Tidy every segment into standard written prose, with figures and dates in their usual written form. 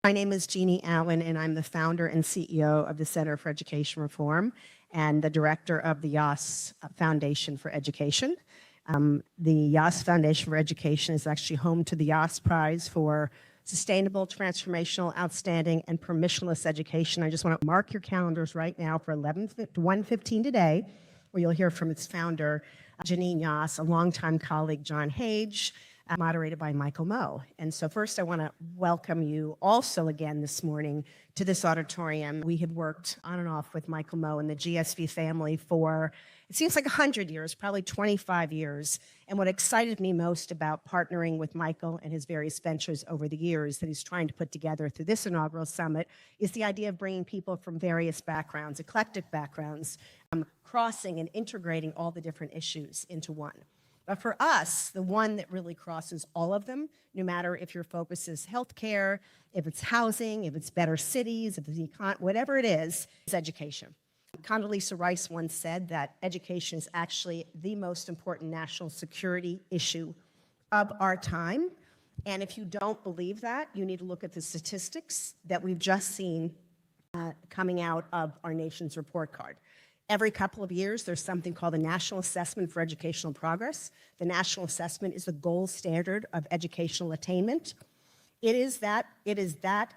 My name is Jeanne Allen, and I'm the founder and CEO of the Center for Education Reform and the director of the Yass Foundation for Education. The Yass Foundation for Education is actually home to the Yass Prize for Sustainable, Transformational, Outstanding, and Permissionless Education. I just want to mark your calendars right now for 1:15 today, where you'll hear from its founder, Janine Yass, a longtime colleague, John Hage, moderated by Michael Moe. And so first I want to welcome you also again this morning to this auditorium. We have worked on and off with Michael Moe and the GSV family for, it seems like 100 years, probably 25 years. And what excited me most about partnering with Michael and his various ventures over the years that he's trying to put together through this inaugural summit is the idea of bringing people from various backgrounds, eclectic backgrounds, crossing and integrating all the different issues into one. But for us, the one that really crosses all of them, no matter if your focus is healthcare, if it's housing, if it's better cities, if it's whatever it is education. Condoleezza Rice once said that education is actually the most important national security issue of our time. And if you don't believe that, you need to look at the statistics that we've just seen coming out of our nation's report card. Every couple of years, there's something called the National Assessment for Educational Progress. The National Assessment is the gold standard of educational attainment. It is that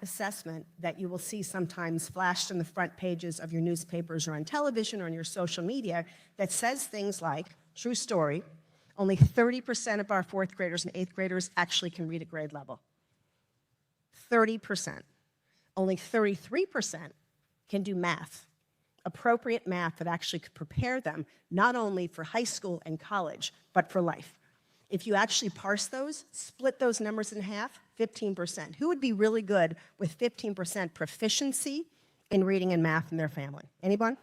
assessment that you will see sometimes flashed on the front pages of your newspapers or on television or on your social media that says things like, true story, only 30% of our fourth graders and eighth graders actually can read at grade level. 30%. Only 33% can do math. Appropriate math that actually could prepare them not only for high school and college, but for life. If you actually parse those, split those numbers in half, 15%. Who would be really good with 15% proficiency in reading and math in their family? Anyone?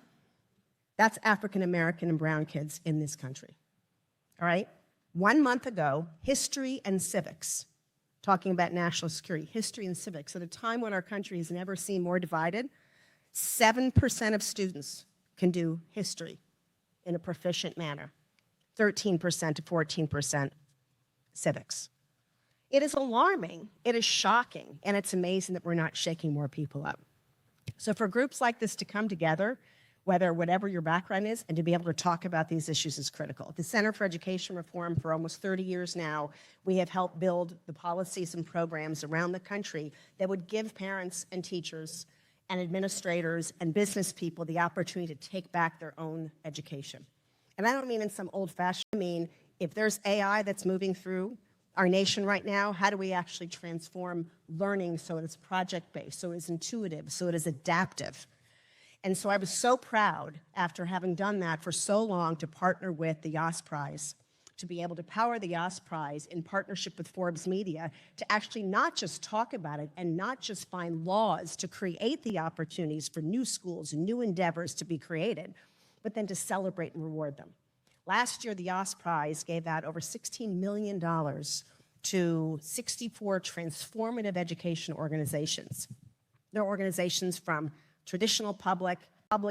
That's African American and brown kids in this country. All right? 1 month ago, history and civics, talking about national security, history and civics, at a time when our country has never seen more divided, 7% of students can do history in a proficient manner, 13% to 14% civics. It is alarming, it is shocking, and it's amazing that we're not shaking more people up. So for groups like this to come together, whatever your background is, and to be able to talk about these issues is critical. At the Center for Education Reform, for almost 30 years now, we have helped build the policies and programs around the country that would give parents and teachers and administrators and business people the opportunity to take back their own education. And I don't mean in some old-fashioned, I mean if there's AI that's moving through our nation right now, how do we actually transform learning so it's project-based, so it's intuitive, so it is adaptive? And so I was so proud, after having done that for so long, to partner with the Yass Prize, to be able to power the Yass Prize in partnership with Forbes Media to actually not just talk about it and not just find laws to create the opportunities for new schools and new endeavors to be created, but then to celebrate and reward them. Last year, the Yass Prize gave out over $16 million to 64 transformative education organizations. They're organizations from traditional public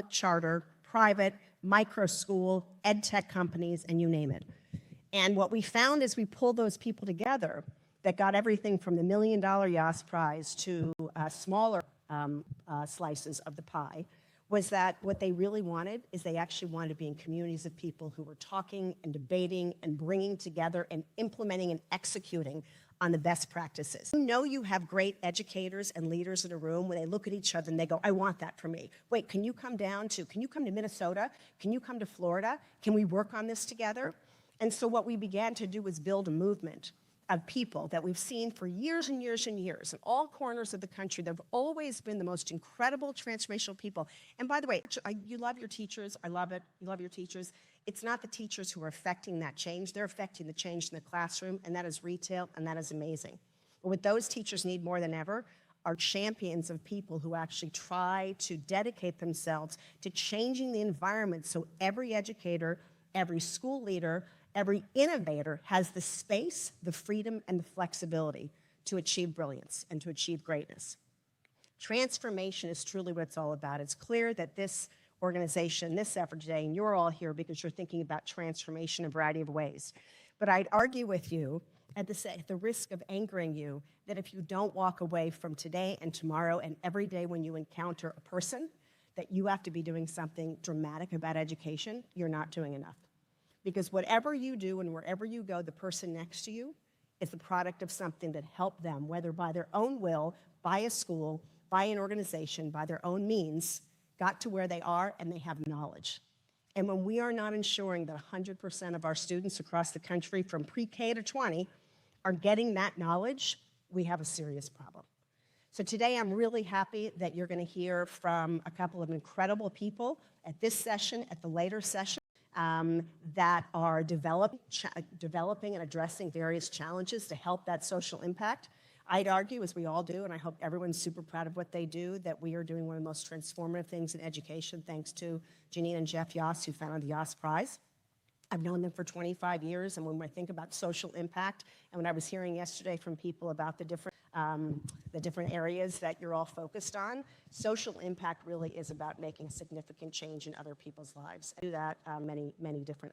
charter, private, micro school, ed tech companies, and you name it. And what we found is we pulled those people together that got everything from the $1 million Yass Prize to smaller slices of the pie, was that what they really wanted is they actually wanted to be in communities of people who were talking and debating and bringing together and implementing and executing on the best practices. You know you have great educators and leaders in a room when they look at each other and they go, I want that for me. Wait, can you come to Minnesota? Can you come to Florida? Can we work on this together? And so what we began to do was build a movement of people that we've seen for years and years and years in all corners of the country that have always been the most incredible transformational people. And by the way, you love your teachers. I love it. You love your teachers. It's not the teachers who are affecting that change. They're affecting the change in the classroom, and that is retail, and that is amazing. But what those teachers need more than ever are champions of people who actually try to dedicate themselves to changing the environment so every educator, every school leader, every innovator has the space, the freedom, and the flexibility to achieve brilliance and to achieve greatness. Transformation is truly what it's all about. It's clear that this organization, this effort today, and you're all here because you're thinking about transformation in a variety of ways. But I'd argue with you at the risk of angering you, that if you don't walk away from today and tomorrow and every day when you encounter a person, that you have to be doing something dramatic about education, you're not doing enough. Because whatever you do and wherever you go, the person next to you is the product of something that helped them, whether by their own will, by a school, by an organization, by their own means, got to where they are and they have knowledge. And when we are not ensuring that 100% of our students across the country from pre-K to 20 are getting that knowledge, we have a serious problem. So today I'm really happy that you're going to hear from a couple of incredible people at this session, at the later session, that are developing and addressing various challenges to help that social impact. I'd argue, as we all do, and I hope everyone's super proud of what they do, that we are doing one of the most transformative things in education, thanks to Jeanne and Jeff Yass, who founded the Yass Prize. I've known them for 25 years, and when I think about social impact, and when I was hearing yesterday from people about the different areas that you're all focused on, social impact really is about making significant change in other people's lives. I do that many different